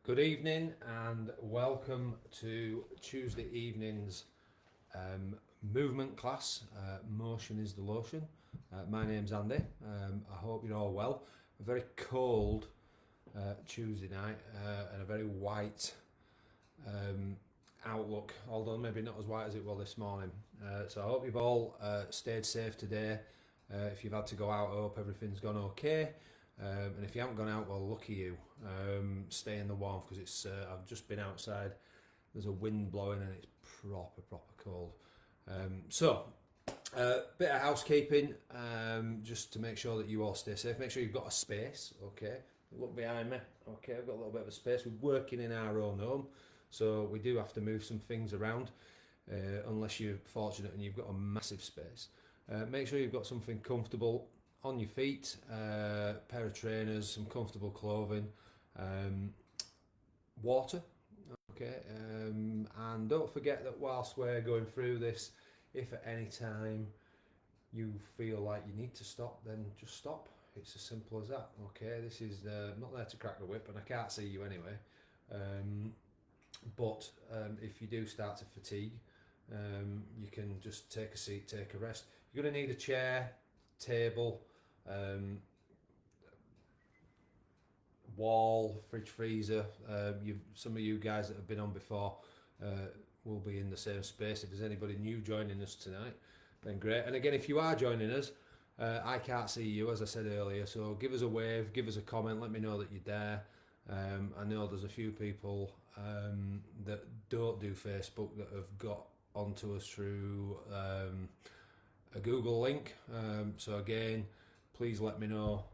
Good evening and welcome to Tuesday evening's movement class. Motion is the lotion. My name's Andy. I hope you're all well. A very cold Tuesday night and a very white outlook, although maybe not as white as it was this morning. So I hope you've all stayed safe today. If you've had to go out, I hope everything's gone okay. And if you haven't gone out, well, lucky you. Stay in the warmth because it's. I've just been outside. There's a wind blowing and it's proper cold. Bit of housekeeping, just to make sure that you all stay safe. Make sure you've got a space. Okay, look behind me. Okay, I've got a little bit of a space. We're working in our own home, so we do have to move some things around. Unless you're fortunate and you've got a massive space. Make sure you've got something comfortable on your feet, pair of trainers, some comfortable clothing, water, okay, and don't forget that whilst we're going through this, if at any time you feel like you need to stop, then just stop. It's as simple as that. Okay, this is I'm not there to crack the whip, and I can't see you anyway. But if you do start to fatigue, you can just take a seat, take a rest. You're going to need a chair, table, wall, fridge, freezer. Some of you guys that have been on before will be in the same space. If there's anybody new joining us tonight, then great. And again, if you are joining us, I can't see you, as I said earlier, so give us a wave, give us a comment, let me know that you're there. I know there's a few people that don't do Facebook that have got onto us through a Google link. So again, please let me know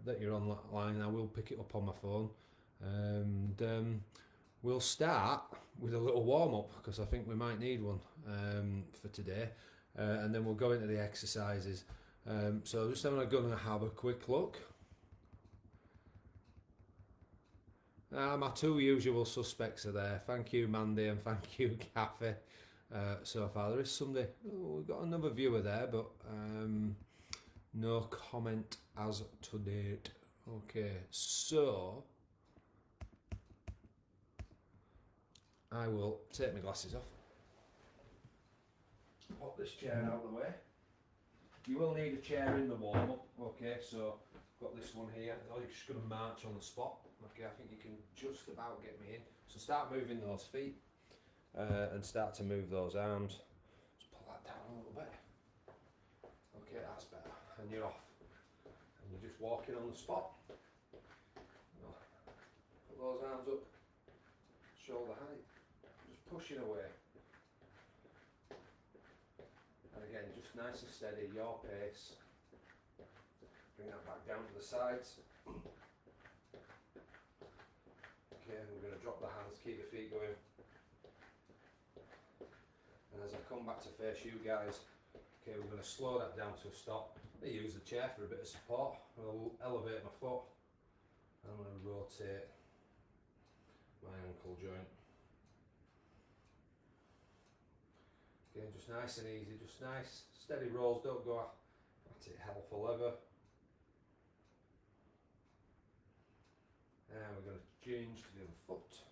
that you're online. I will pick it up on my phone, and we'll start with a little warm-up because I think we might need one for today, and then we'll go into the exercises. So just going to have a quick look. My two usual suspects are there. Thank you, Mandy, and thank you, Kathy. So far, there is somebody. Oh, we've got another viewer there, but no comment as to date. Okay, so I will take my glasses off. Pop this chair out of the way. You will need a chair in the warm-up. Okay, so I've got this one here. I'm just going to march on the spot. Okay, I think you can just about get me in. So start moving those feet and start to move those arms. Just pull that down a little bit. Okay, that's better. And you're off. And you're just walking on the spot. Put those arms up, shoulder height, just pushing away. And again, just nice and steady, your pace. Bring that back down to the sides. Okay, and we're going to drop the hands, keep the feet going. And as I come back to face you guys, okay, we're going to slow that down to a stop. I use the chair for a bit of support. I'll elevate my foot and I'm going to rotate my ankle joint. Again, just nice and easy, just nice, steady rolls, don't go at it hell for leather. And we're going to change to the other foot.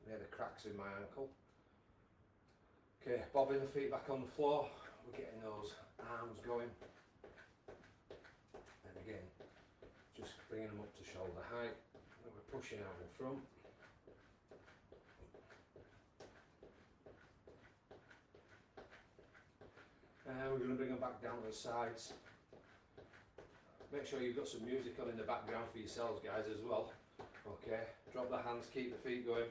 Near the cracks in my ankle. Okay, bobbing the feet back on the floor. We're getting those arms going. And again, just bringing them up to shoulder height. And we're pushing out in front. And we're going to bring them back down to the sides. Make sure you've got some music on in the background for yourselves, guys, as well. Okay, drop the hands, keep the feet going.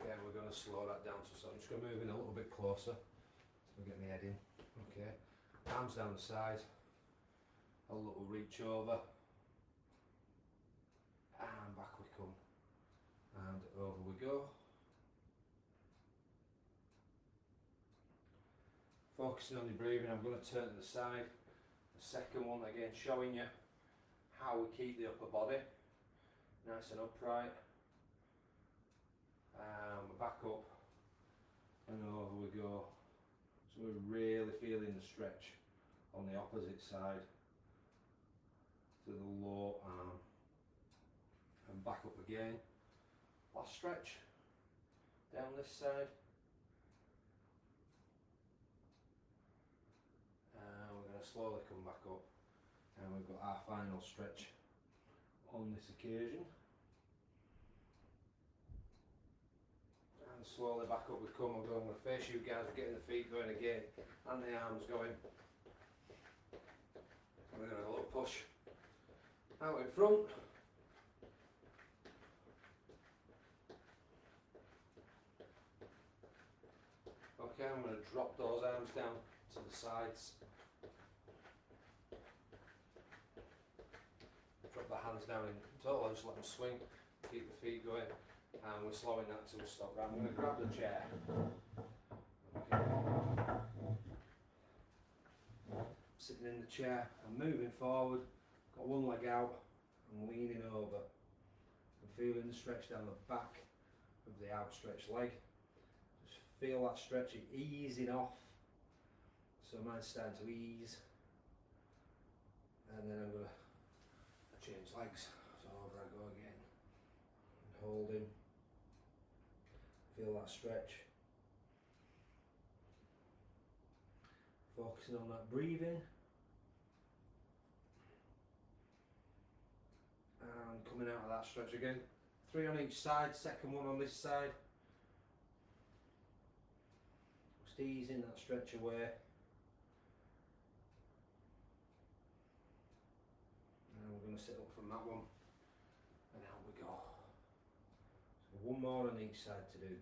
Okay, we're going to slow that down, so I'm just going to move in a little bit closer. So get my head in. Okay, arms down the side, a little reach over, and back we come, and over we go. Focusing on your breathing, I'm going to turn to the side. The second one, again, showing you how we keep the upper body nice and upright. And we're back up and over we go. So we're really feeling the stretch on the opposite side to the low arm. And back up again. Last stretch down this side. And we're going to slowly come back up. And we've got our final stretch on this occasion. And slowly back up we come. I'm going to face you guys, we're getting the feet going again and the arms going. We're going to have a little push out in front. Okay, I'm going to drop those arms down to the sides. Drop the hands down in total, just let them swing, keep the feet going, and we're slowing that to a stop. Right, I'm going to grab the chair. Okay. Sitting in the chair, I'm moving forward, got one leg out, I'm leaning over. I'm feeling the stretch down the back of the outstretched leg. Just feel that stretch easing off. So mine's starting to ease. And then I'm going to change legs, so over I go again, and holding, feel that stretch, focusing on that breathing, and coming out of that stretch again, 3 on each side, second one on this side, just easing that stretch away. And we're going to sit up from that one, and out we go. So one more on each side to do.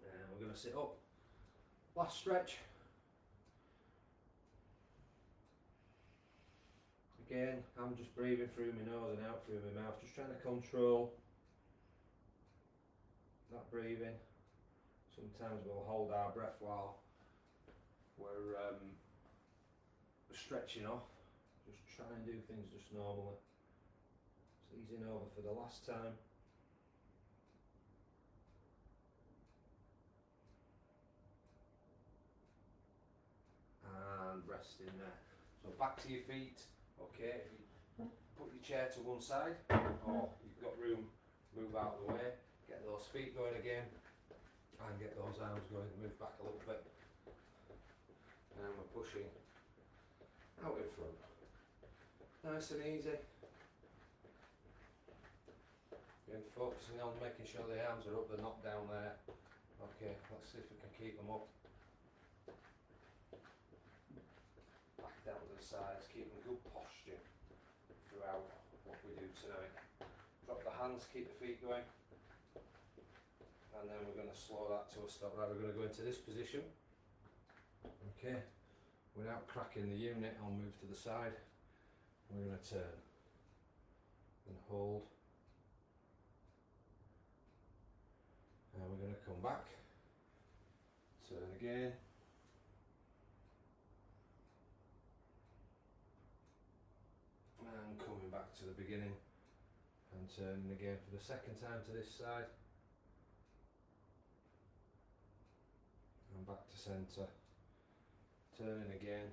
And we're going to sit up. Last stretch. Again, I'm just breathing through my nose and out through my mouth, just trying to control that breathing. Sometimes we'll hold our breath while we're stretching off. Just try and do things just normally. Just easing over for the last time. And resting there. So back to your feet. Okay, if you put your chair to one side, or you've got room, move out of the way. Get those feet going again. And get those arms going, move back a little bit, and we're pushing out in front, nice and easy, again focusing on making sure the arms are up, they're not down there. Okay, let's see if we can keep them up, back down to the sides, keeping good posture throughout what we do tonight. Drop the hands, keep the feet going. And then we're going to slow that to a stop. Right, we're going to go into this position. Okay, without cracking the unit, I'll move to the side. We're going to turn and hold. And we're going to come back, turn again. And coming back to the beginning and turning again for the second time to this side. And back to centre, turning again,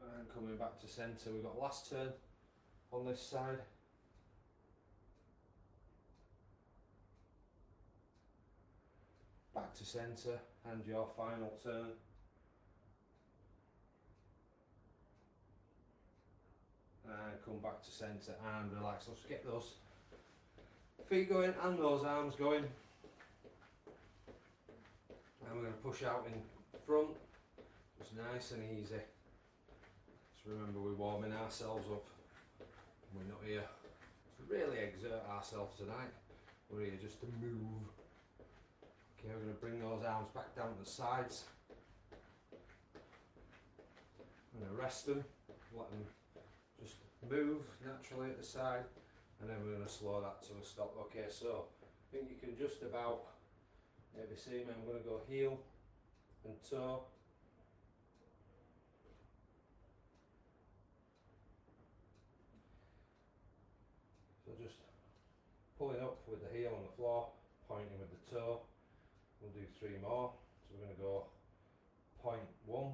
and coming back to centre. We've got last turn on this side, back to centre, and your final turn, and come back to centre and relax. Let's get those feet going and those arms going, and we're going to push out in front, just nice and easy. Just remember, we're warming ourselves up, we're not here to really exert ourselves tonight, we're here just to move. Okay, we're going to bring those arms back down to the sides, I'm going to rest them, let them just move naturally at the side. And then we're going to slow that to a stop. Okay, so I think you can just about maybe see me. I'm going to go heel and toe. just pulling up with the heel on the floor, pointing with the toe. We'll do 3 more. So we're going to go point 1,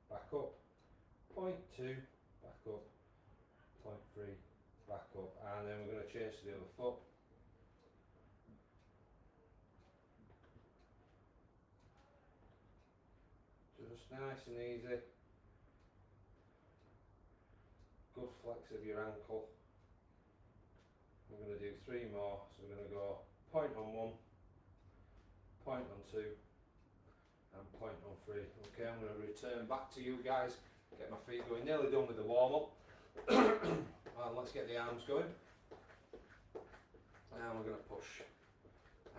back up, point 2, back up, point 3, back up, and then we're going to change to the other foot. Just nice and easy. Good flex of your ankle. We're going to do 3 more, so we're going to go point on 1, point on 2, and point on 3. Okay, I'm going to return back to you guys, get my feet going. Nearly done with the warm up. And let's get the arms going. And we're going to push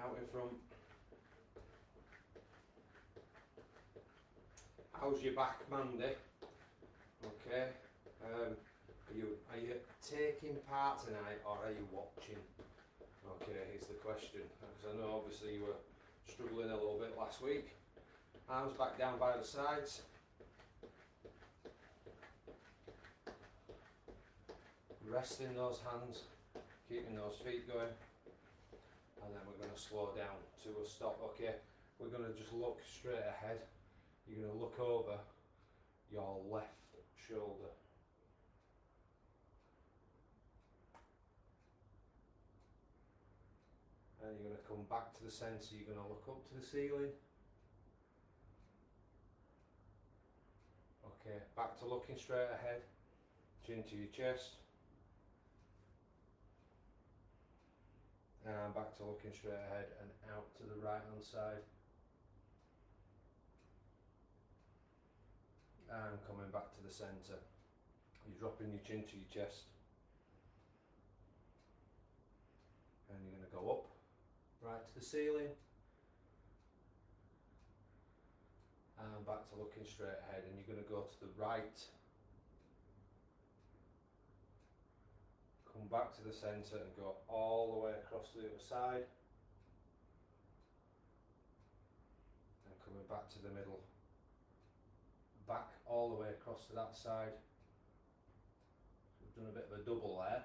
out in front. How's your back, Mandy? Okay. Are you taking part tonight, or are you watching? Okay, here's the question. Because I know obviously you were struggling a little bit last week. Arms back down by the sides. Resting those hands, keeping those feet going. And then we're going to slow down to a stop. Okay, we're going to just look straight ahead. You're going to look over your left shoulder. And you're going to come back to the centre. You're going to look up to the ceiling. Okay, back to looking straight ahead. Chin to your chest. And back to looking straight ahead and out to the right hand side. And coming back to the centre. You're dropping your chin to your chest. And you're going to go up, right to the ceiling. And back to looking straight ahead, and you're going to go to the right. Come back to the centre and go all the way across to the other side. And coming back to the middle. Back all the way across to that side. So we've done a bit of a double there.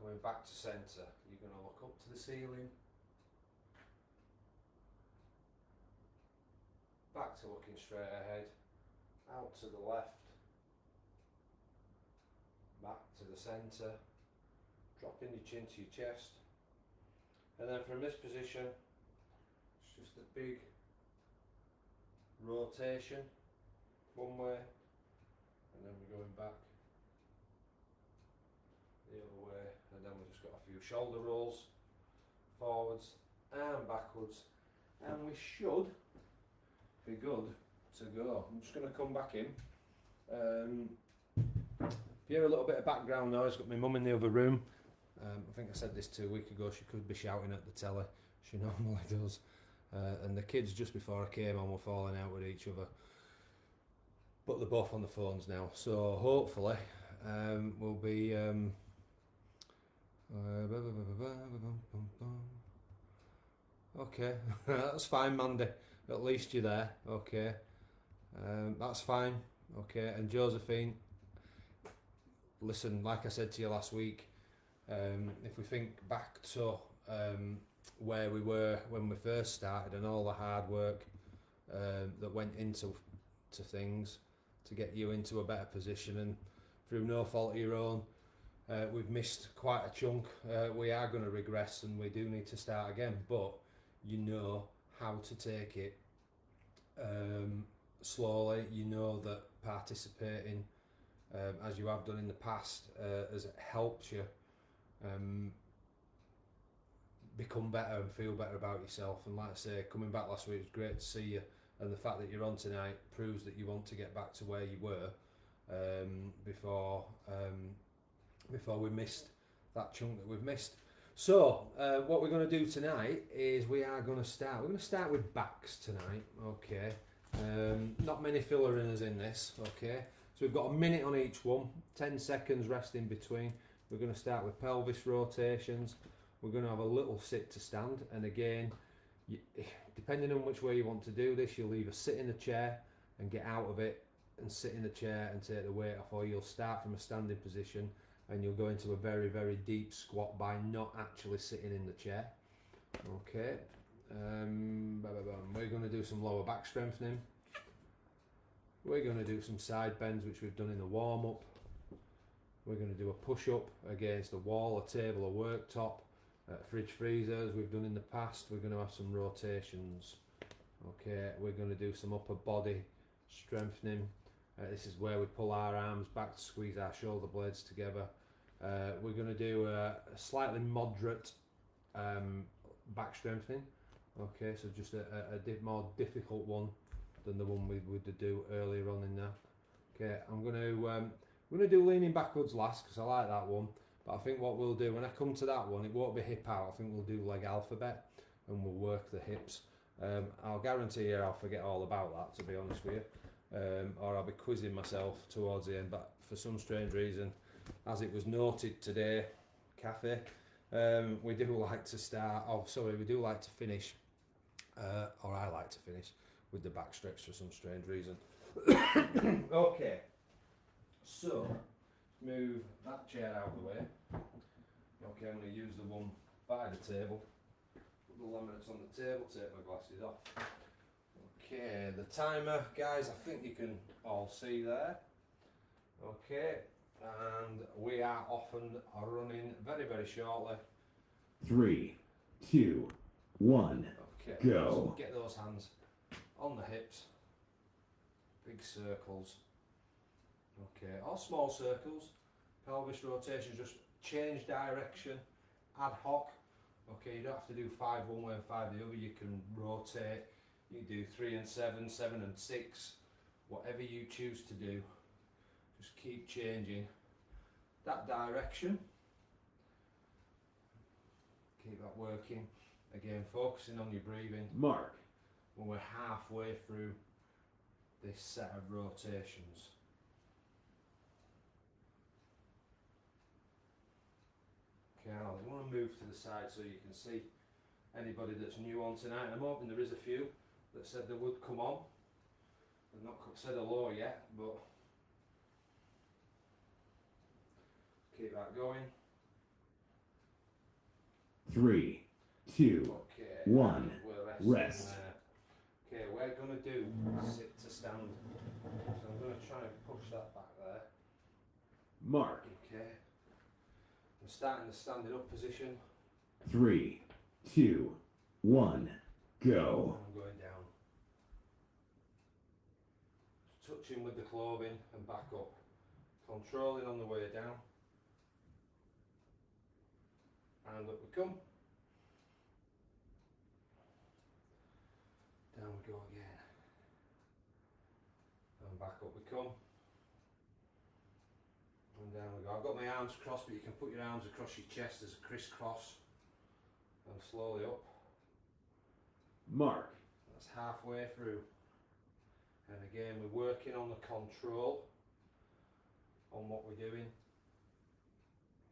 Coming back to centre, you're going to look up to the ceiling. Back to looking straight ahead. Out to the left. Back to the centre. Dropping your chin to your chest. And then from this position, it's just a big rotation. One way, and then we're going back the other way, and then we've just got a few shoulder rolls forwards and backwards, and we should be good to go. I'm just going to come back in. If you hear a little bit of background noise, got my mum in the other room. I think I said this 2 weeks ago, she could be shouting at the telly, she normally does, and the kids just before I came on were falling out with each other. But they're both on the phones now, so hopefully we'll be okay. That's fine, Mandy, at least you're there. Okay, that's fine. Okay, and Josephine, listen, like I said to you last week, if we think back to where we were when we first started and all the hard work that went into things to get you into a better position, and through no fault of your own, we've missed quite a chunk. We are going to regress and we do need to start again, but you know how to take it slowly. You know that participating as you have done in the past has helped you become better and feel better about yourself. And like I say, coming back last week, it was great to see you, and the fact that you're on tonight proves that you want to get back to where you were before we missed that chunk that we've missed. So what we're going to do tonight is we're going to start with backs tonight. Okay, not many filler inners in this. Okay, so we've got a minute on each one, 10 seconds rest in between. We're going to start with pelvis rotations. We're going to have a little sit to stand, and again, depending on which way you want to do this, you'll either sit in the chair and get out of it and sit in the chair and take the weight off, or you'll start from a standing position and you'll go into a very, very deep squat by not actually sitting in the chair. Okay, we're going to do some lower back strengthening. We're going to do some side bends, which we've done in the warm-up. We're going to do a push-up against a wall, a table, a worktop, fridge freezers we've done in the past. We're going to have some rotations. Okay, we're going to do some upper body strengthening. This is where we pull our arms back to squeeze our shoulder blades together. We're going to do a slightly moderate back strengthening. Okay, so just a more difficult one than the one we would do earlier on in there. Okay, I'm going to do leaning backwards last because I like that one. But I think what we'll do when I come to that one, it won't be hip out. I think we'll do leg alphabet and we'll work the hips. I'll guarantee you I'll forget all about that, to be honest with you, or I'll be quizzing myself towards the end. But for some strange reason, as it was noted today, Cafe, we do like to start. Oh, sorry, we do like to finish, or I like to finish with the back stretch for some strange reason. Okay, so move that chair out of the way. Okay, I'm going to use the one by the table. Put the laminates on the table, take my glasses off. Okay, the timer, guys, I think you can all see there. Okay, and we are off and running very, very shortly. 3, 2, 1, okay, go. So get those hands on the hips, big circles. Okay, or small circles, pelvis rotation, just change direction, ad hoc. Okay, you don't have to do 5 one way and 5 the other. You can rotate. You do 3 and 7, 7 and 6, whatever you choose to do. Just keep changing that direction. Keep that working. Again, focusing on your breathing. Mark. When we're halfway through this set of rotations. Okay, I want to move to the side so you can see anybody that's new on tonight. I'm hoping there is a few that said they would come on. They've not said hello yet, but keep that going. 3, 2, okay, 1, rest. Okay, we're going to do sit to stand. So I'm going to try and push that back there. Mark. Okay. I'm starting the standing up position. 3, 2, 1, go. I'm going down. Touching with the clothing and back up. Controlling on the way down. And up we come. Down we go again. And back up we come. And down we go. I've got my arms crossed, but you can put your arms across your chest as a crisscross. And slowly up. Mark. That's halfway through. And again, we're working on the control on what we're doing.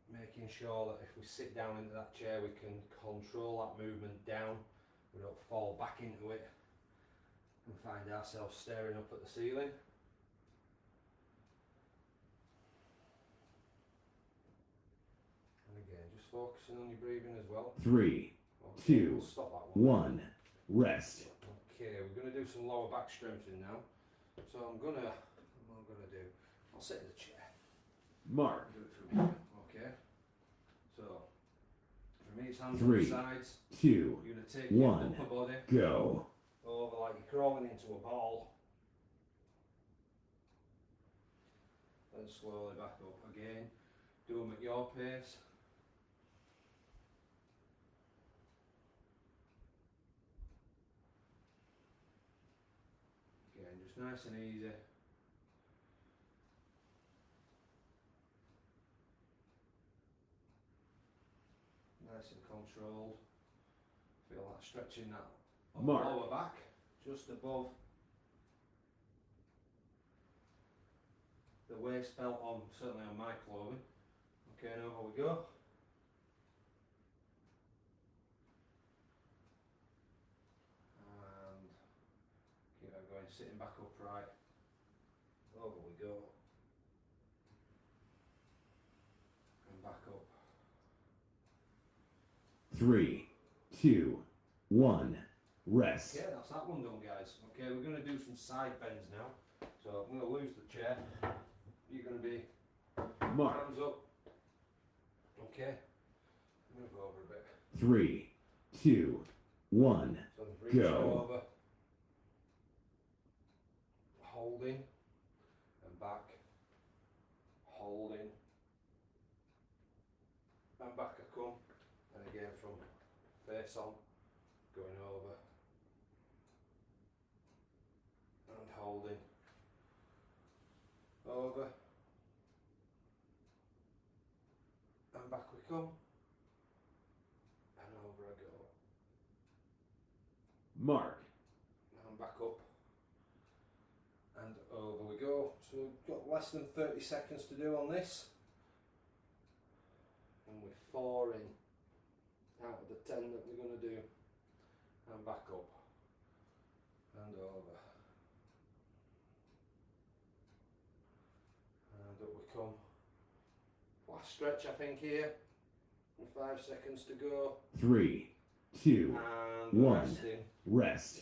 Making sure that if we sit down into that chair, we can control that movement down. We don't fall back into it and find ourselves staring up at the ceiling. And again, just focusing on your breathing as well. 3, 2, 1, rest. Okay, we're going to do some lower back strengthening now. So what I'm going to do, I'll sit in the chair. Mark. Do it from here. Okay. So, for me it's hands on the sides. 2, you're going to take 1, your upper body. Go. Over like you're crawling into a ball. Then slowly back up again. Do them at your pace. Again, just nice and easy. Nice and controlled. Feel like stretching that lower back, just above the waist belt on, certainly on my clothing. Okay, now here we go. And keep that going, sitting back upright. Over we go. 3, 2, 1, rest. Okay, that's that one done, guys. Okay, we're going to do some side bends now. So I'm going to lose the chair. You're going to be Mark. hands up. Okay, move over a bit. 3, 2, 1, So reach go. over, holding, and back, holding, and back I come, and again from face on, going over, and holding, over, and back we come, and over I go, Mark. and back up, and over we go. So we've got less than 30 seconds to do on this, and we're 4 in out of the 10 that we're going to do, and back up, and over, and up we come. Last stretch I think here, and 5 seconds to go, 3, 2, and 1, resting. rest.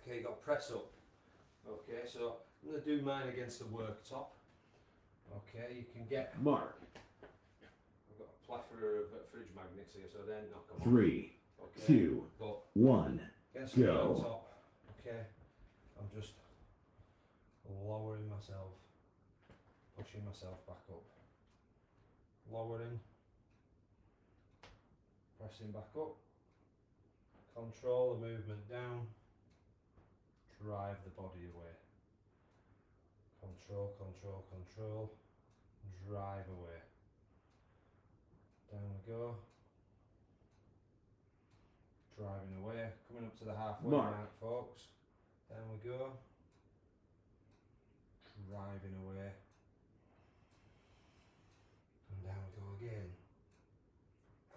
Okay, you got press up. Okay, so I'm going to do mine against the worktop. Okay, you can get, Mark. I've got a plethora of fridge magnets here, so then knock them 3, off. Okay, 2, but 1, against the go. worktop, okay, I'm just lowering myself, pushing myself back up, lowering, pressing back up, control the movement down, drive the body away, control, control, control, drive away, down we go, driving away, coming up to the halfway Mark. mark folks, down we go, driving away, and down we go again,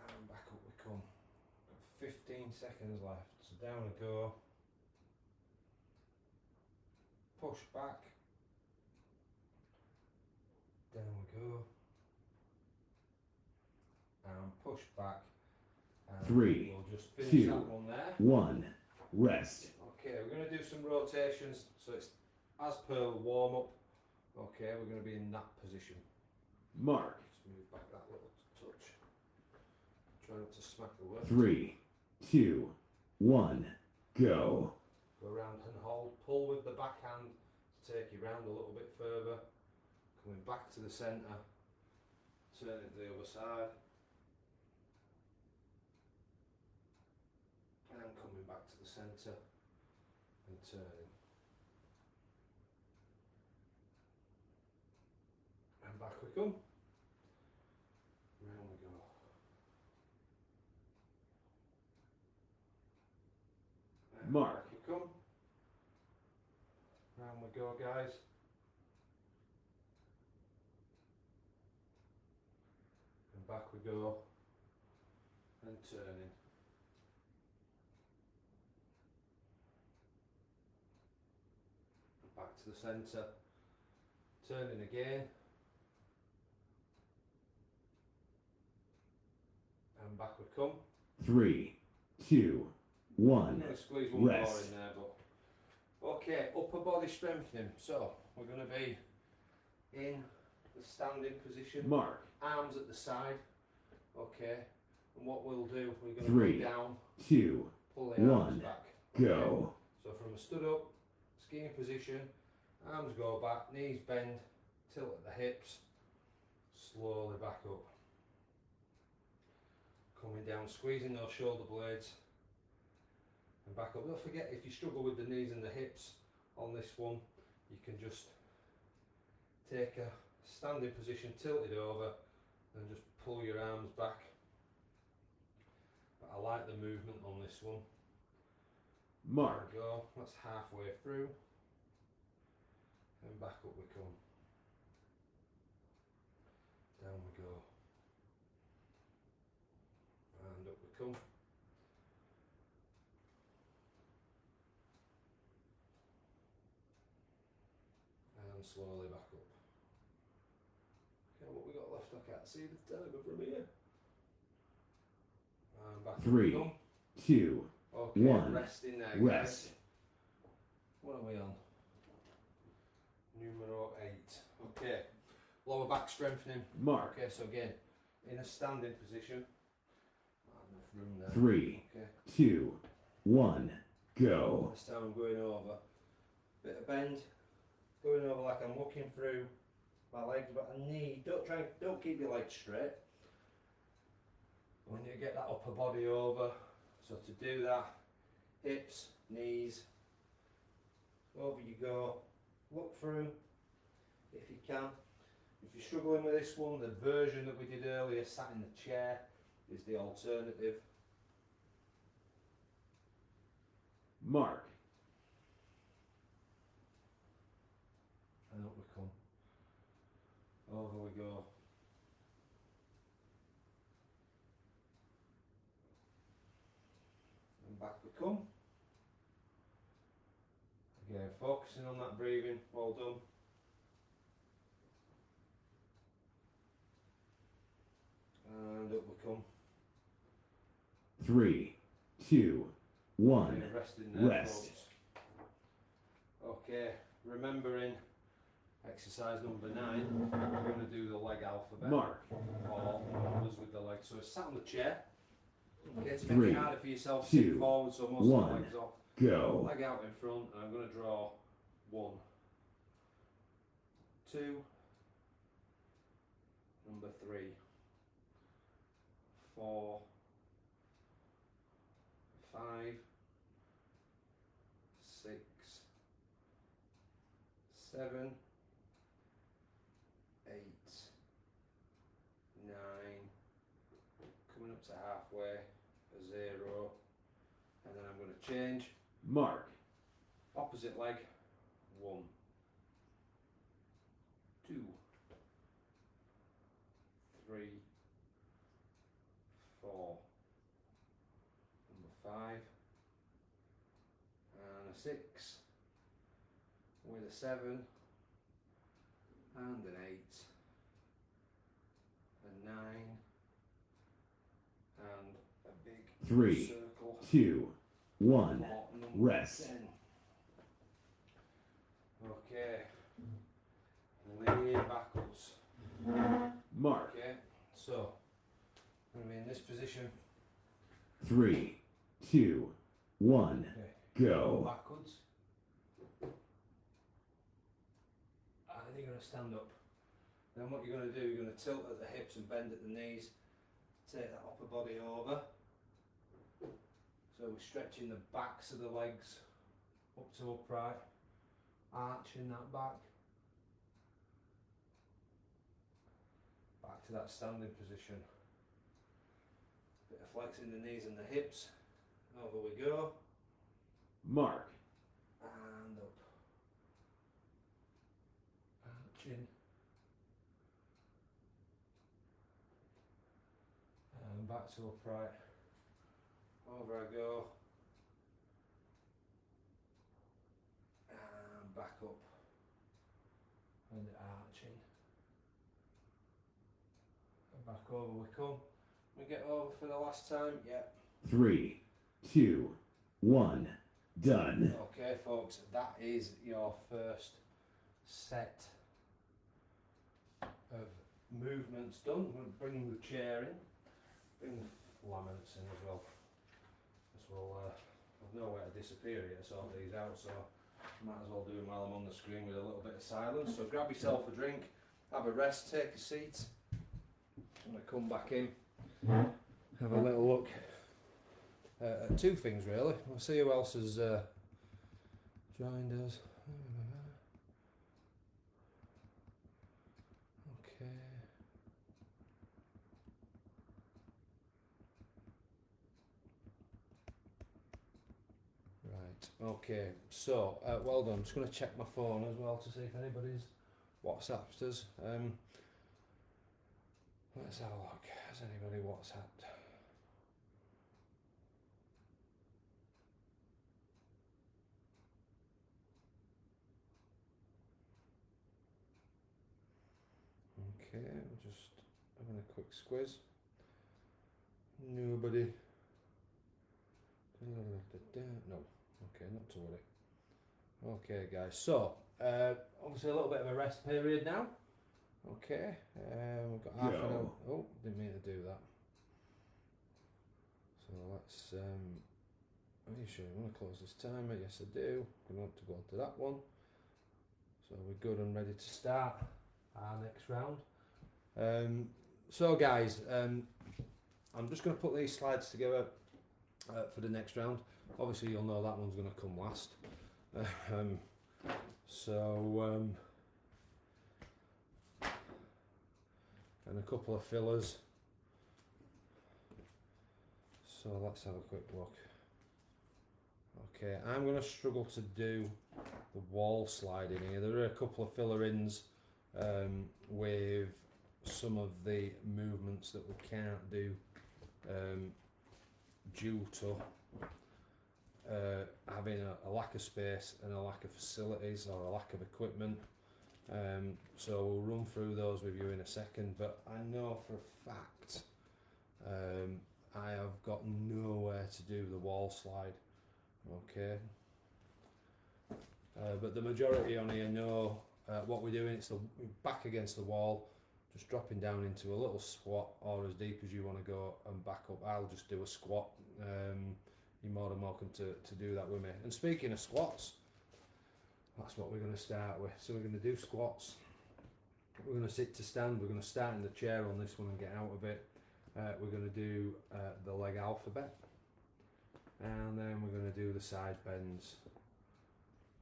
and back up we come. Got 15 seconds left, so down we go, push back, down we go, and push back, and 3, we'll just finish 2, that one there. 1, rest. Okay, we're going to do some rotations, so it's as per warm up. Okay, we're going to be in that position. Mark. Just move back that little touch. Try not to smack the work. 3, 2, 1, go. Go around and hold. Pull with the back hand to take you round a little bit further. Coming back to the centre. Turning to the other side. And coming back to the centre. And turning. And back we come. Round we go. And Mark. back we come. Round we go, guys. And back we go. And turning. And back to the centre. Turning again. And back we come. 3, 2, I'm 1, going to squeeze one more rest. in there, but okay, upper body strengthening. So we're going to be in the standing position, Mark. arms at the side. Okay, and what we'll do, we're going to 3, go down, 2, pull the arms 1, back. go. So from a stood up skiing position, arms go back, knees bend, tilt at the hips, slowly back up. Coming down, squeezing those shoulder blades and back up. Don't forget, if you struggle with the knees and the hips on this one, you can just take a standing position, tilt it over and just pull your arms back. But I like the movement on this one. Mark. There we go, that's halfway through. And back up we come. Down we go. And up we come. And slowly back up. Okay, what we got left, I can't see the telegraph from here. And back 3, Go. 2, Okay, 1. rest in there, guys. Rest. What are we on? Numero 8. Okay, lower back strengthening. Mark. Okay, so again, in a standing position. Not enough room there. 3, Okay, 2, 1. Go. this time I'm going over. Bit of bend. Going over like I'm looking through my legs, but I need, don't keep your legs straight. When you get that upper body over, so to do that, hips, knees, over you go, look through if you can. If you're struggling with this one, the version that we did earlier, sat in the chair, is the alternative. Mark. And up we come. Over we go. And back we come. Again, focusing on that breathing, well done. And up we come. 3, 2, 1. Okay, resting there, Rest. folks. Okay, remembering exercise number 9, we're going to do the leg alphabet. Mark. Or numbers with the legs. So it's sat on the chair. Okay, to 3, make it harder for yourself, 2, sit forward so most of 1. the legs off. Go. Leg out in front, and I'm going to draw 1, 2, number 3, 4, 5, 6, 7, 8, 9, coming up to halfway, a 0, and then I'm going to change. Mark. Opposite leg, 1, 2, 3, 4, number 5, and a 6, with a 7, and an 8, a 9, and a big 3, circle. 2, 1. for number Rest. 10. Okay, leaning backwards. Mark. Okay, so I'm going to be in this position. 3, 2, 1. Okay, Go. backwards. And then you're going to stand up. Then what you're going to do, you're going to tilt at the hips and bend at the knees. Take that upper body over. So we're stretching the backs of the legs up to upright, arching that back. Back to that standing position. Bit of flexing the knees and the hips. Over we go. Mark. And up. Arching. And back to upright. Over I go. And back up. And arching. And back over we come. We get over for the last time. Yep. 3, 2, 1. Done. Okay, folks, that is your first set of movements done. We'll bring the chair in, bring the laminates in as well. Because we'll have nowhere to disappear here to sort these out, so might as well do them while I'm on the screen with a little bit of silence. So grab yourself a drink, have a rest, take a seat. I'm going to come back in, have a little look. Two things really. We'll see who else has joined us. Okay. Right. Okay. So well done. I'm just going to check my phone as well to see if anybody's WhatsApped us. Let's have a look. Has anybody WhatsApped? Okay, I'm just having a quick squiz. Nobody. No, okay, not to worry. Okay, guys, so obviously a little bit of a rest period now. Okay, we've got half an hour. Oh, didn't mean to do that. So let's. Are you sure you want to close this timer? Yes, I do. I'm going to go to that one. So we're good and ready to start our next round. So guys, I'm just going to put these slides together for the next round. Obviously you'll know that one's going to come last. And a couple of fillers. So let's have a quick look. Okay, I'm going to struggle to do the wall sliding here. There are a couple of filler-ins with some of the movements that we can't do due to having a lack of space and a lack of facilities or a lack of equipment. So we'll run through those with you in a second, but I know for a fact I have got nowhere to do the wall slide. Okay, but the majority on here know what we're doing. It's the back against the wall, just dropping down into a little squat or as deep as you want to go and back up. I'll just do a squat. You're more than welcome to do that with me. And speaking of squats, that's what we're going to start with. So we're going to do squats. We're going to sit to stand. We're going to start in the chair on this one and get out of it. We're going to do the leg alphabet. And then we're going to do the side bends.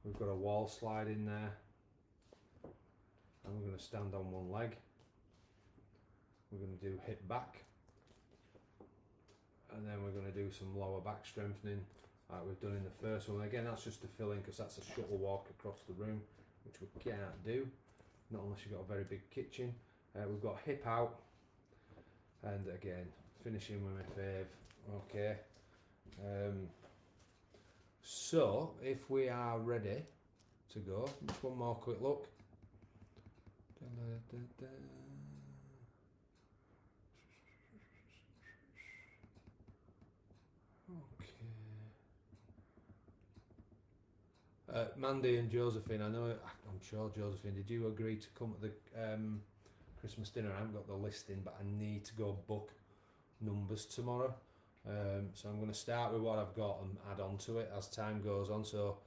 We've got a wall slide in there. And we're going to stand on one leg. We're going to do hip back. And then we're going to do some lower back strengthening like we've done in the first one. Again, that's just to fill in because that's a shuttle walk across the room, which we can't do, not unless you've got a very big kitchen. We've got hip out. And again, finishing with my fave. Okay. So if we are ready to go, just one more quick look. Okay. Mandy and Josephine, I'm sure Josephine, did you agree to come to the Christmas dinner? I haven't got the listing, but I need to go book numbers tomorrow. So I'm going to start with what I've got and add on to it as time goes on. So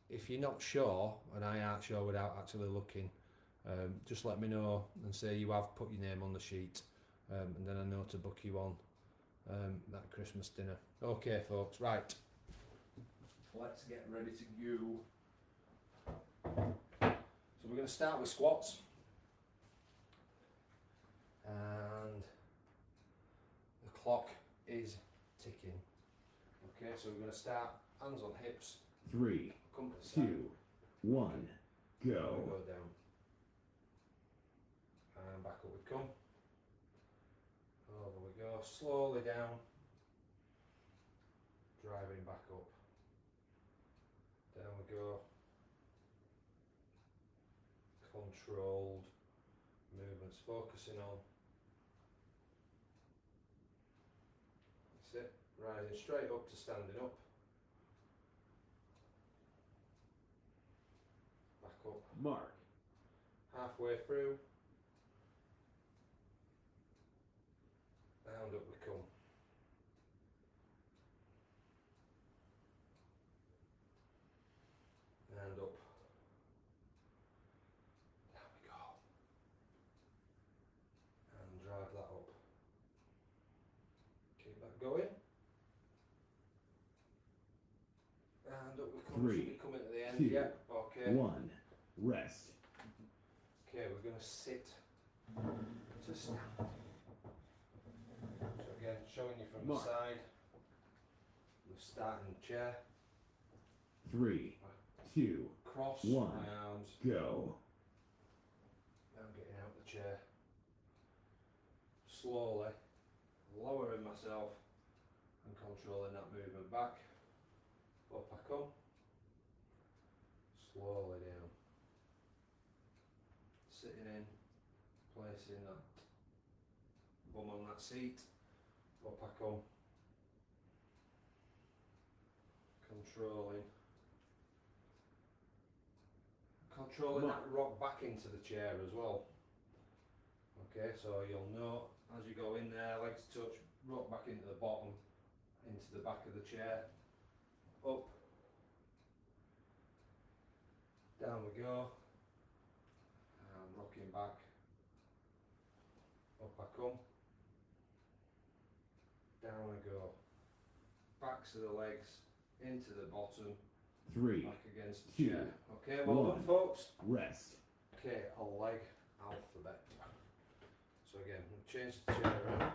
if you're not sure, and I aren't sure without actually looking, just let me know and say you have put your name on the sheet, and then I know to book you on that Christmas dinner. Okay folks, right, let's get ready to go. So we're going to start with squats. And the clock is ticking. Okay, so we're going to start hands on hips. 3, 2, 1, go. We go down. And back up we come. Over we go. Slowly down. Driving back up. Down we go. Controlled movements, focusing on. That's it. Rising straight up to standing up. Back up. Mark. Halfway through. And up we come. And up. There we go. And drive that up. Keep that going. And up we come. 3, Should be coming to the end. 2, Yeah, okay. 1, rest. Okay, we're going to sit to stand. So again, showing you from Mark. the side. We're starting the chair. 3, 2, Cross 1, my arms. go. I'm getting out the chair. Slowly lowering myself and controlling that movement back. Up I come. Slowly down. Sitting in, placing that bum on that seat. Up I come. controlling that rock back into the chair as well. Okay, so you'll know as you go in there, legs touch, rock back into the bottom, into the back of the chair, up, down we go, and rocking back, up I come, down I go, backs of the legs into the bottom, 3, back against the 2, chair. Okay, well 1. done folks. Rest. Okay, a leg alphabet. So again, we'll change the chair around.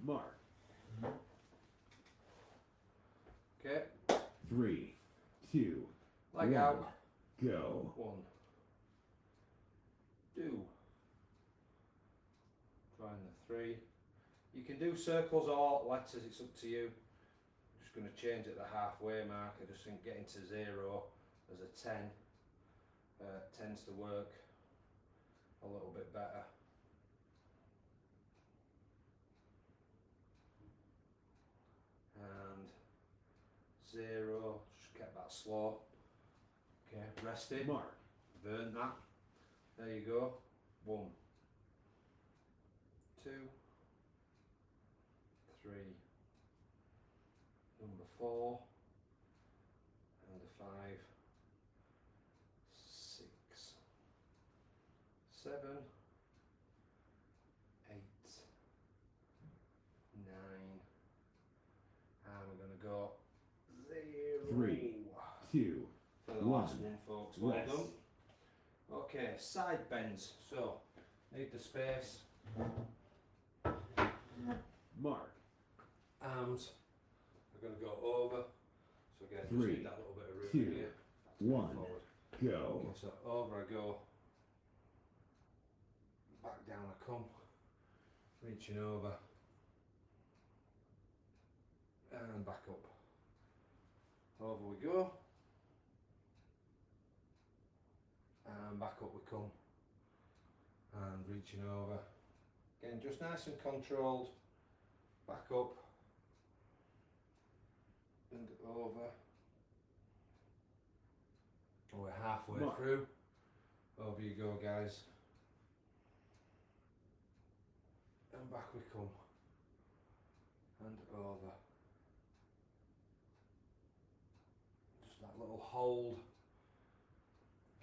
Mark. Okay, 3, 2, leg 1. out. Go. 1, 2. Trying the 3. You can do circles or letters, it's up to you. I'm just going to change at the halfway mark. I just think getting to 0 as a 10 tends to work a little bit better. And 0, just kept that slow. Okay, rested. Mark. Burn that. There you go. 1, 2, 3, number 4, and a 5, 6, 7, 8, 9, and we're going to go 0. 3, 2, for the 1. last one, folks. Well Rest. done. Okay, side bends. So, need the space. Mark. Arms are going to go over. So again, just 3, need that little bit of room 2, here. 1. Forward. Go. Okay, so over I go. Back down I come. Reaching over. And back up. Over we go. And back up we come. And reaching over. Again, just nice and controlled. Back up. And over. And we're halfway Mark. through. Over you go, guys. And back we come. And over. Just that little hold.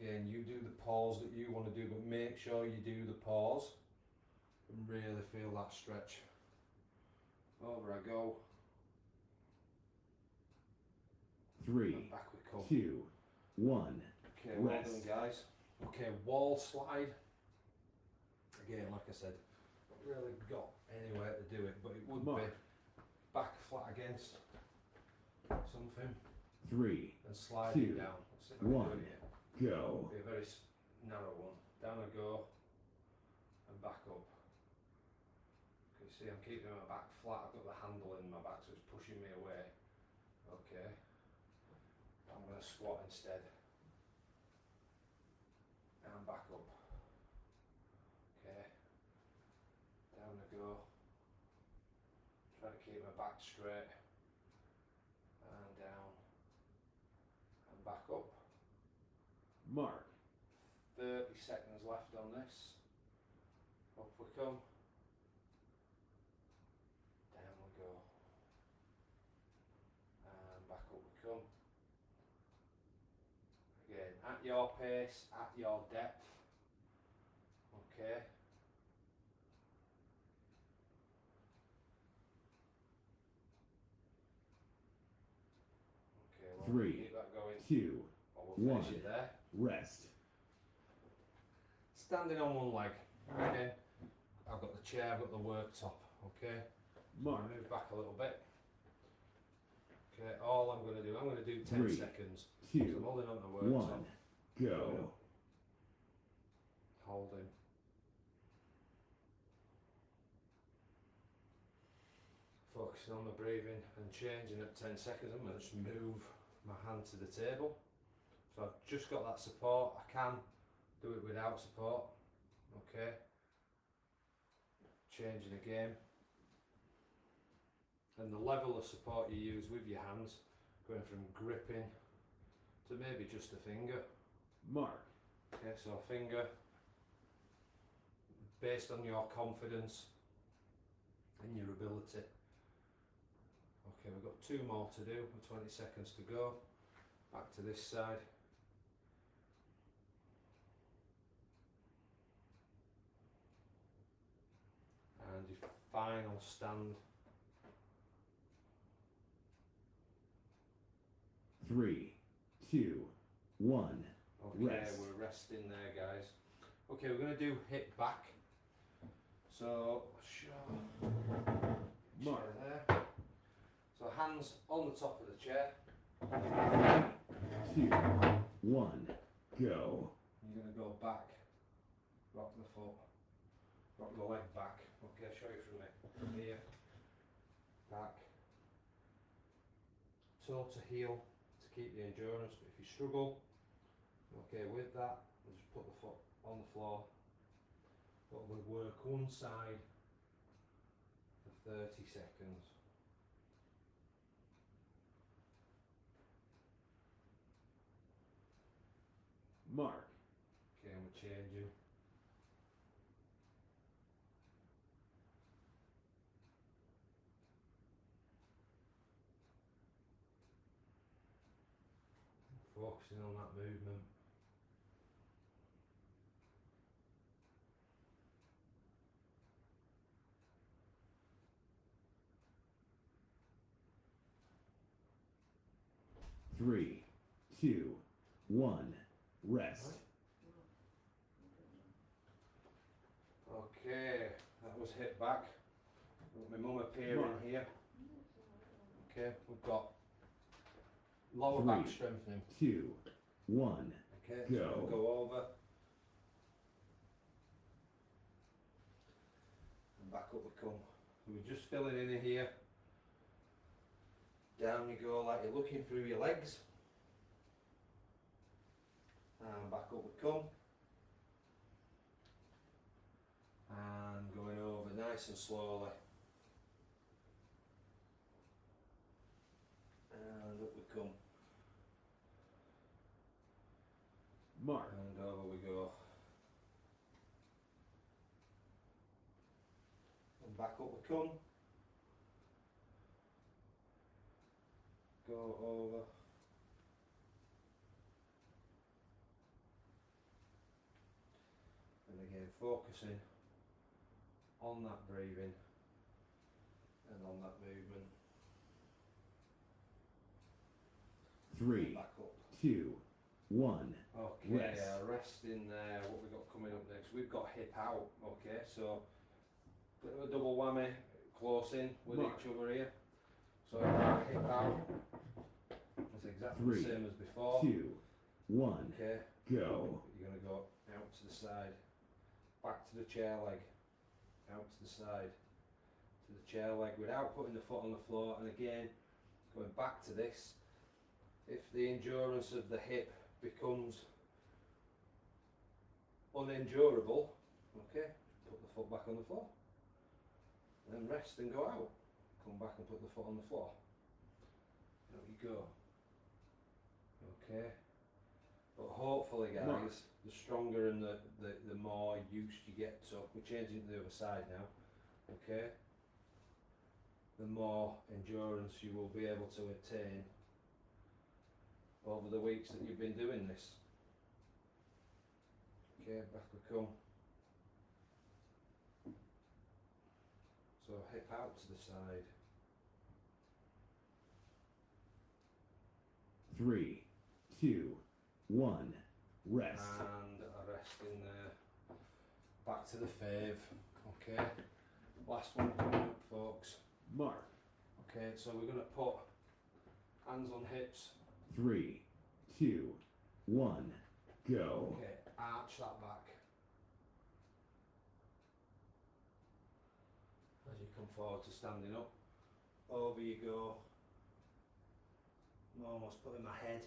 Again, you do the pause that you want to do, but make sure you do the pause and really feel that stretch. Over I go. 3, And back we come. 2, 1. Okay, well Rest. done, guys. Okay, wall slide. Again, like I said, not really got anywhere to do it, but it would Mark. be back flat against something 3, and sliding 2, down. Let's see if I can 1. do it here. Go. Be a very narrow one. Down I go and back up. You see, I'm keeping my back flat. I've got the handle in my back, so it's pushing me away. Okay. I'm going to squat instead. And back up. Okay. Down I go. Try to keep my back straight. And down. And back up. Mark. 30 seconds left on this. Up we come. Down we go. And back up we come. Again, at your pace, at your depth. Okay. Okay, well, 3, keep that going. 2, Or we'll finish 1. it there. Rest. Standing on one leg. Okay. I've got the chair, I've got the worktop. Okay. Mark. Move back a little bit. Okay, all I'm going to do, I'm going to do 10 3, seconds. So 2, I'm holding on to 1. worktop. Go. Holding. Focusing on the breathing and changing at 10 seconds. I'm going to just move my hand to the table. So I've just got that support. I can do it without support. Okay. Changing again. And the level of support you use with your hands going from gripping to maybe just a finger. Mark. Okay, so a finger, based on your confidence and your ability. Okay, we've got 2 more to do, with 20 seconds to go. Back to this side. And your final stand. 3, 2, 1. Okay, Rest. we're resting there, guys. Okay, we're going to do hip back. So, Mark. chair there. So hands on the top of the chair. 3, 2, 1. Go. You're going to go back, rock the foot, rock the leg back. Okay, I'll show you from it. From here, back, toe to heel to keep the endurance. But if you struggle, okay, with that, we'll just put the foot on the floor. But we'll work one side for 30 seconds. Mark. Okay, and we're changing. Focusing on that movement. Three, two, one. Rest. Okay, that was hip back. Got my mum appearing Mark. here. Okay, we've got lower back 3, strengthening. 2, 1. Okay, so Go. we'll go over and back up we come. We're just filling in here. Down you go like you're looking through your legs. And back up we come. And going over nice and slowly. And up we come. Mark. And over we go. And back up we come. Go over. And again focusing on that breathing and on that movement. 3, Back up. 2, 1. Okay, Rest. rest in there. What we got coming up next? We've got hip out. Okay, so bit of a double whammy, close in with Mark. each other here. So hip out. It's exactly 3, the same as before. 2, 1. Okay, Go. you're going to go out to the side, back to the chair leg, out to the side, to the chair leg without putting the foot on the floor. And again, going back to this, if the endurance of the hip becomes unendurable, okay, put the foot back on the floor, then rest and go out. Come back and put the foot on the floor. Out you go. Okay. But hopefully, guys, Mark. the stronger and the more used you get to, we're changing to the other side now, okay? The more endurance you will be able to attain over the weeks that you've been doing this. Okay, back we come. So hip out to the side. 3, 2, 1. Rest. And a rest in there. Back to the fave. Okay. Last one coming up, folks. Mark. Okay, so we're gonna put hands on hips. 3, 2, 1. Go. Okay, arch that back. As you come forward to standing up. Over you go. I'm almost putting my head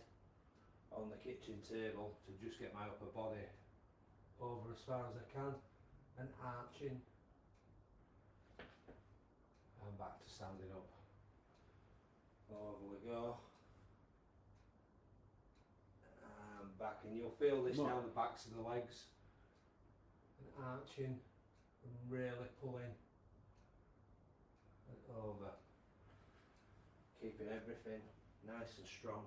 on the kitchen table to just get my upper body over as far as I can and arching and back to standing up. Over we go. back, and you'll feel this Mark. down the backs of the legs, and arching, and really pulling and over, keeping everything nice and strong,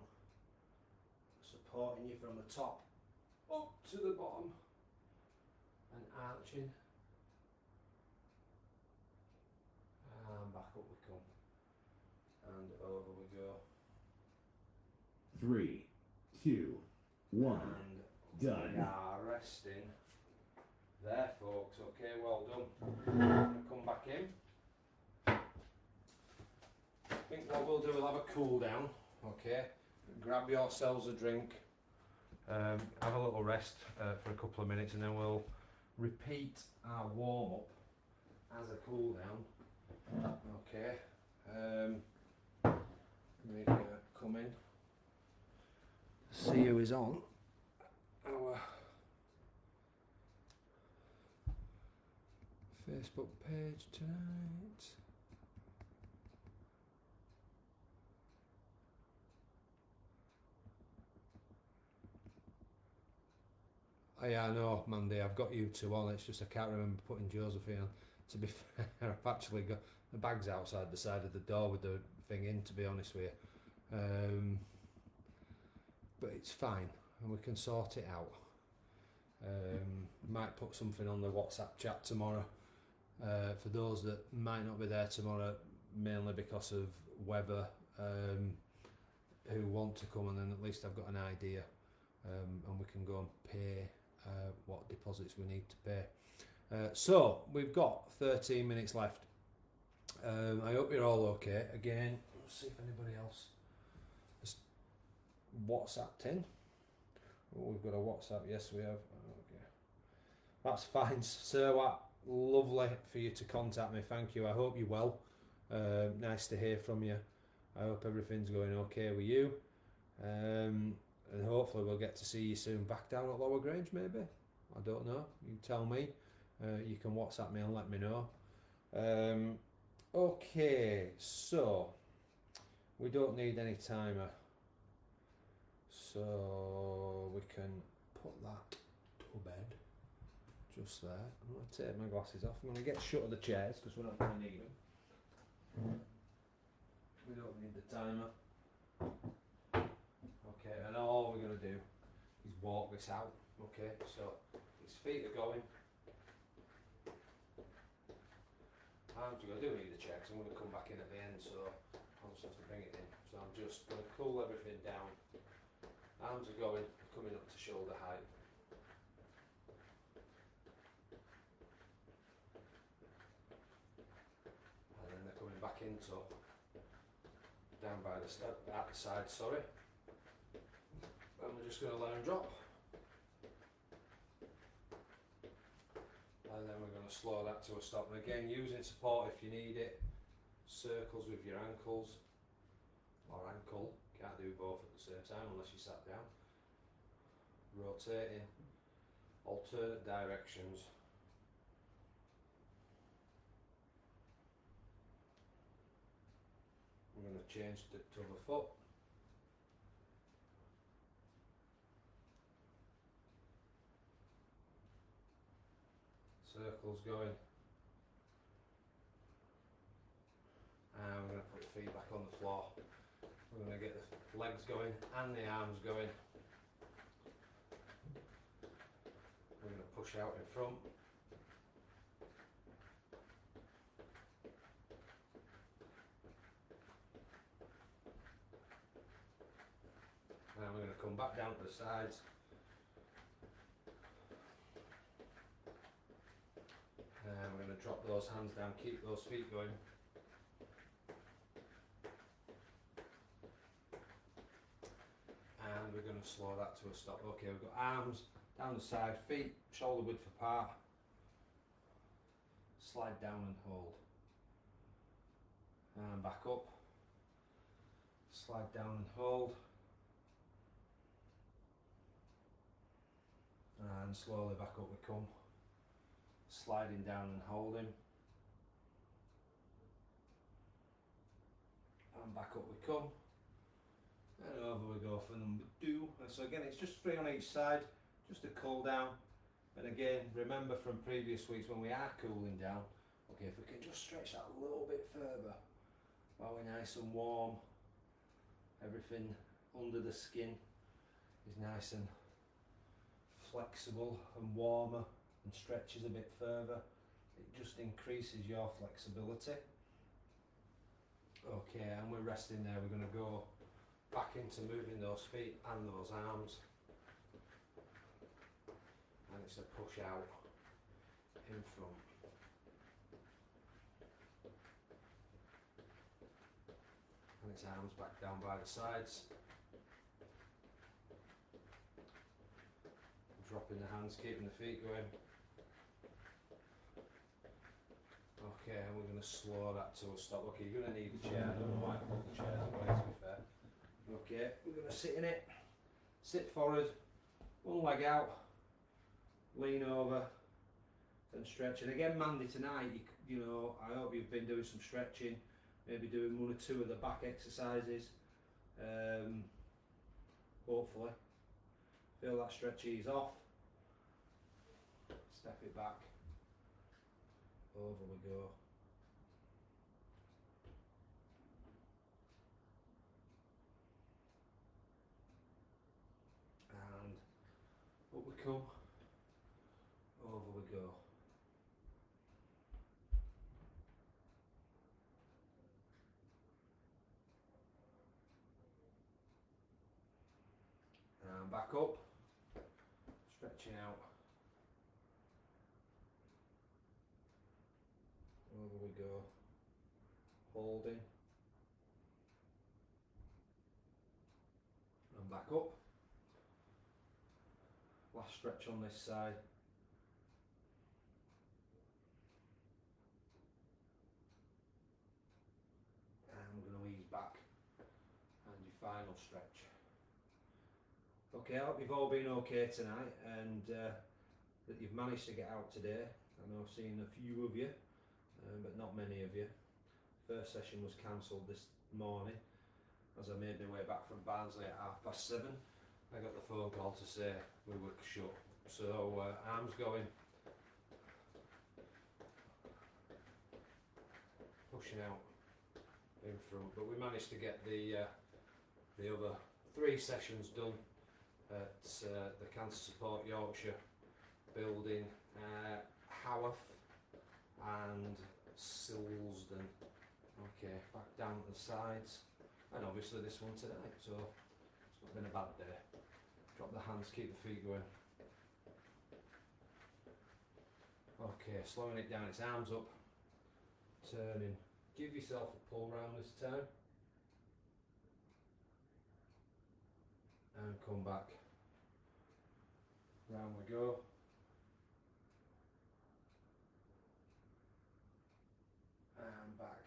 supporting you from the top up to the bottom, and arching, and back up we come, and over we go. 3, 2, 1. And Done. we are resting there, folks. Okay, well done. I'm going to come back in. I think what we'll do, we'll have a cool down. Okay, grab yourselves a drink, have a little rest for a couple of minutes, and then we'll repeat our warm up as a cool down. Okay, we come in. See who is on our Facebook page tonight. Oh yeah, I know, Mandy, I've got you two on, it's just I can't remember putting Josephine on. To be fair, I've actually got the bags outside the side of the door with the thing in, to be honest with you. But it's fine, and we can sort it out. Might put something on the WhatsApp chat tomorrow for those that might not be there tomorrow, mainly because of weather, who want to come, and then at least I've got an idea, and we can go and pay what deposits we need to pay. So we've got 13 minutes left. I hope you're all okay. Again, let's see if anybody else has WhatsApped in. Oh, we've got a WhatsApp. Yes, we have. Okay, that's fine. So lovely for you to contact me. Thank you. I hope you're well. Nice to hear from you. I hope everything's going okay with you. And hopefully we'll get to see you soon back down at Lower Grange, maybe. I don't know. You tell me. You can WhatsApp me and let me know. Okay, so we don't need any timer. So we can put that to bed. Just there. I'm going to take my glasses off. I'm going to get shut of the chairs because we're not going to need them. We don't need the timer. Okay, and all we're going to do is walk this out. Okay, so his feet are going. Arms are going to do need the chair because I'm going to come back in at the end, so I'll just have to bring it in. So I'm just going to cool everything down. Arms are going, coming up to shoulder height. And then they're coming back into down by the at the side, sorry. And we're just going to let them drop. And then we're going to slow that to a stop. And again, using support if you need it. Circles with your ankles or ankle. Can't do both at the same time unless you sat down. Rotating, alternate directions. We're going to change to the other foot. Circles going. And we're going to put the feet back on the floor. We're going to get the legs going and the arms going. We're going to push out in front. And we're going to come back down to the sides. And we're going to drop those hands down, keep those feet going. And we're going to slow that to a stop. Okay, we've got arms down the side, feet shoulder width apart. Slide down and hold. And back up. Slide down and hold. And slowly back up we come. Sliding down and holding. And back up we come. And over we go for number 2. And so again, it's just 3 on each side, just a cool down. And again, remember from previous weeks when we are cooling down, okay, if we can just stretch that a little bit further while we're nice and warm, everything under the skin is nice and flexible and warmer and stretches a bit further. It just increases your flexibility. Okay, and we're resting there. We're going to go back into moving those feet and those arms. And it's a push out in front. And it's arms back down by the sides. Dropping the hands, keeping the feet going. Okay, and we're going to slow that to a stop. Okay, you're going to need a chair. I don't know why I put the chairs away, to be fair. Okay, we're going to sit in it. Sit forward, one leg out, lean over and stretch. And again, Mandy, tonight, you know, I hope you've been doing some stretching, maybe doing 1 or 2 of the back exercises. Hopefully. Feel that stretch ease off. Step it back. Over we go. And up we come. Over we go. And back up. Stretching out. Over we go. Holding. And back up. Last stretch on this side. And we're going to ease back. And your final stretch. Okay, I hope you've all been okay tonight and that you've managed to get out today. I know I've seen a few of you, but not many of you. First session was cancelled this morning as I made my way back from Barnsley at 7:30. I got the phone call to say we were shut. So arms going, pushing out in front, but we managed to get the other 3 sessions done at the Cancer Support Yorkshire building, Haworth and Silsden. Okay, back down to the sides, and obviously this one tonight, so it's not been a bad day. Drop the hands, keep the feet going. Okay, slowing it down, it's arms up, turning. Give yourself a pull round this time. And come back. Round we go. And back.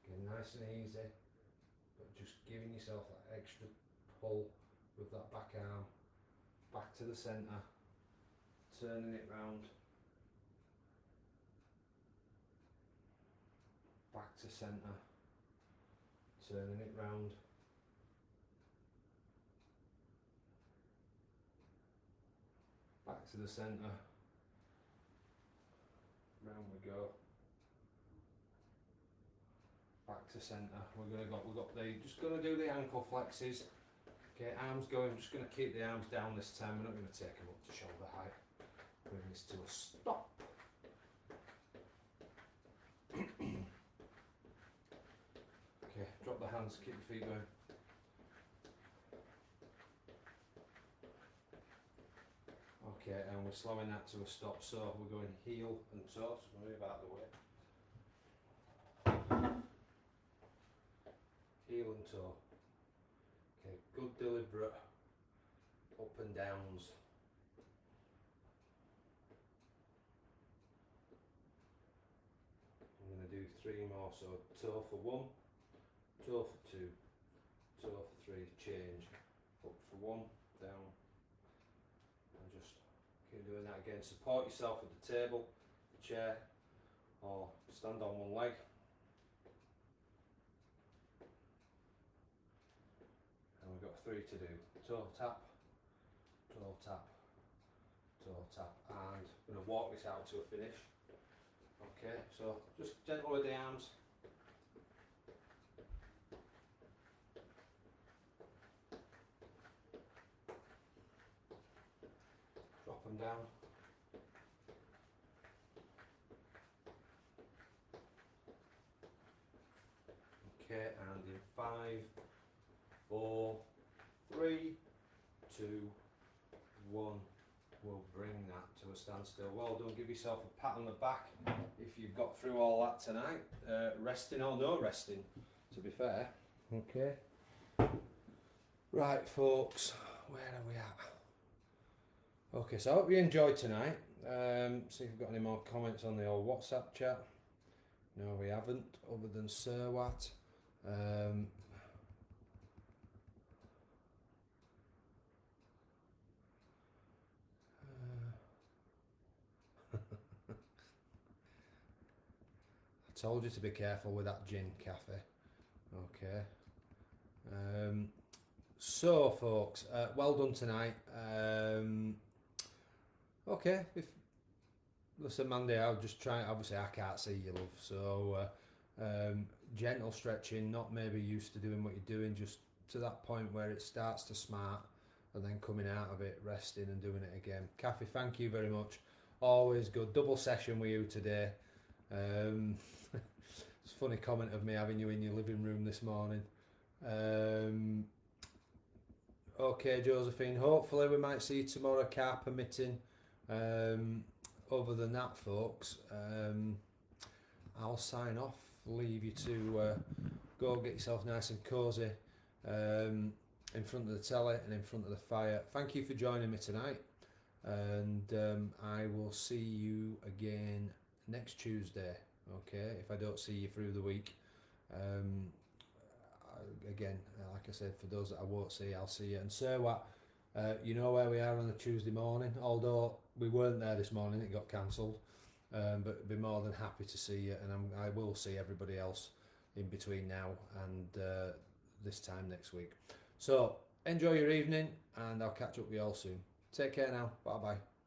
Again, nice and easy, but just giving yourself that extra pull with that back arm. Back to the centre. Turning it round. Back to centre. Turning it round. Back to the centre. Round we go. Back to centre. We've got the just gonna do the ankle flexes. Okay, arms going, I'm just gonna keep the arms down this time. We're not gonna take them up to shoulder height. Bring this to a stop. Okay, drop the hands, keep the feet going. Okay, and we're slowing that to a stop, so we're going heel and toe, so move out of the way. Heel and toe. Okay, good deliberate up and downs. I'm going to do 3 more, so toe for 1, toe for 2, toe for 3, change, up for 1, down, and just keep doing that again. Support yourself with the table, the chair, or stand on one leg. 3 to do. Toe tap, toe tap, toe tap, and I'm going to walk this out to a finish. Okay, so just gentle with the arms. Drop them down. Okay, and in 5, 4, 3, 2, 1, we'll bring that to a standstill. Well done, give yourself a pat on the back if you've got through all that tonight. Resting or no resting, to be fair. Okay. Right, folks, where are we at? Okay, so I hope you enjoyed tonight. See if we've got any more comments on the old WhatsApp chat. No, we haven't, other than Sir Watt. I told you to be careful with that gin cafe. Okay. So folks, well done tonight. Okay, listen Mandy, I'll just try, obviously I can't see you, love, so gentle stretching, not maybe used to doing what you're doing, just to that point where it starts to smart, and then coming out of it, resting and doing it again. Kathy, thank you very much, always good. Double session with you today. It's a funny comment of me having you in your living room this morning. Okay, Josephine, hopefully we might see you tomorrow, car permitting. Other than that, folks, I'll sign off, leave you to go get yourself nice and cosy in front of the telly and in front of the fire. Thank you for joining me tonight, and I will see you again next Tuesday. Okay, if I don't see you through the week. Again, like I said, for those that I won't see, I'll see you. And Sir Watt, you know where we are on a Tuesday morning, although we weren't there this morning, it got cancelled, but be more than happy to see you, and I will see everybody else in between now and this time next week. So enjoy your evening, and I'll catch up with you all soon. Take care now, bye bye.